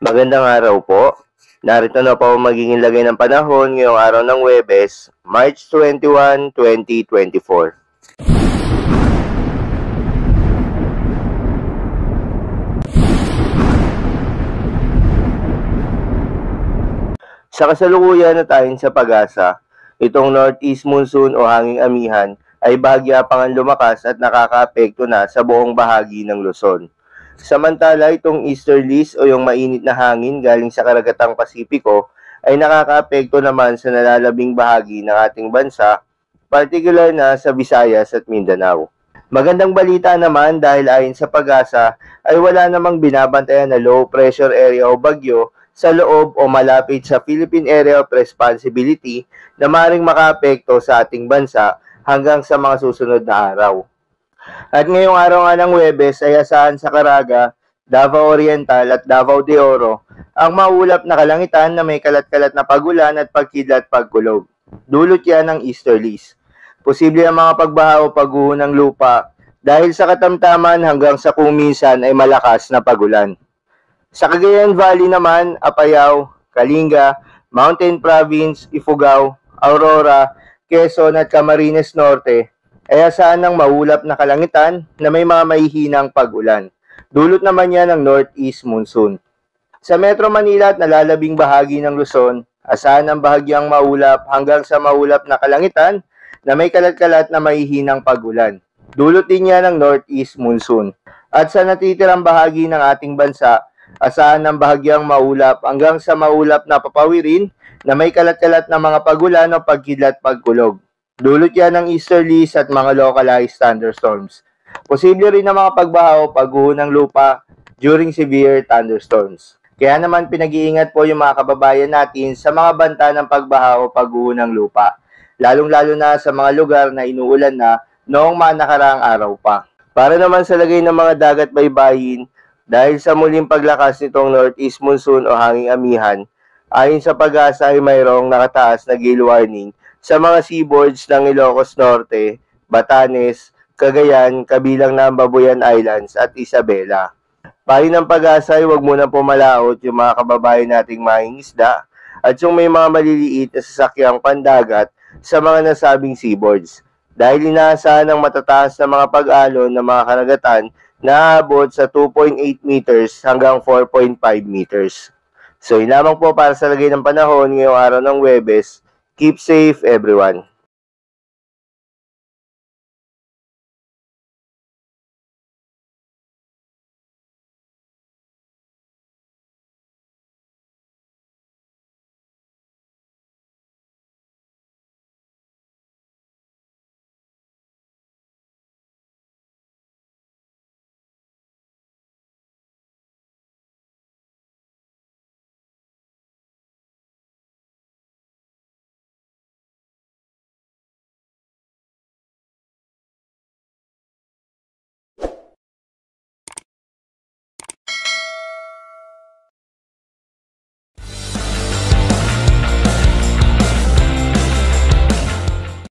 Magandang araw po. Narito na po ang magiging lagay ng panahon ngayong araw ng Huwebes, March 21, 2024. Sa kasalukuyan na tayo sa pag-asa, itong northeast monsoon o hanging amihan ay bahagyapangan lumakas at nakakaapekto na sa buong bahagi ng Luzon. Samantala, itong easterlies o yung mainit na hangin galing sa karagatang Pasipiko ay nakakaapekto naman sa nalalabing bahagi ng ating bansa, particular na sa Visayas at Mindanao. Magandang balita naman dahil ayon sa pag-asa ay wala namang binabantayan na low pressure area o bagyo sa loob o malapit sa Philippine Area of Responsibility na maaaring makaapekto sa ating bansa hanggang sa mga susunod na araw. At ngayong araw nga ng Huwebes ay asahan sa Caraga, Davao Oriental at Davao de Oro ang maulap na kalangitan na may kalat-kalat na pagulan at pagkidlat pagkulog. Dulot yan ng easterlies. Posible ang mga pagbaha o pagguho ng lupa dahil sa katamtaman hanggang sa kung minsan ay malakas na pagulan. Sa Cagayan Valley naman, Apayao, Kalinga, Mountain Province, Ifugao, Aurora, Quezon at Camarines Norte ay asahan ng maulap na kalangitan na may mga mahihinang pag-ulan. Dulot naman yan ng northeast monsoon. Sa Metro Manila at nalalabing bahagi ng Luzon, asahan ng bahagyang maulap hanggang sa maulap na kalangitan na may kalat-kalat na mahihinang pag-ulan. Dulot din yan ng northeast monsoon. At sa natitirang bahagi ng ating bansa, asahan ng bahagyang maulap hanggang sa maulap na papawirin na may kalat-kalat na mga pagulan o pagkidlat pagkulog. Dulot yan ng easterlies at mga localized thunderstorms. Posible rin na mga pagbaha o pagguho ng lupa during severe thunderstorms. Kaya naman pinag-iingat po yung mga kababayan natin sa mga banta ng pagbaha o pagguho ng lupa. Lalong-lalo na sa mga lugar na inuulan na noong mga nakaraang araw pa. Para naman sa lagay ng mga dagat baybayin, dahil sa muling paglakas nitong northeast monsoon o hanging amihan, ayon sa pag-asa ay mayroong nakataas na gale warning sa mga seaboards ng Ilocos Norte, Batanes, Cagayan, kabilang na Babuyan Islands at Isabela. Payo ng pag-asa ay huwag muna pumalaot yung mga kababayan nating mangingisda at yung may mga maliliit na sasakyang pandagat sa mga nasabing seaboards dahil inaasahan ng matataas na mga pag-alon ng mga karagatan na aabot sa 2.8 meters hanggang 4.5 meters. So, yun lamang po para sa lagay ng panahon ngayong araw ng Huwebes. Keep safe, everyone.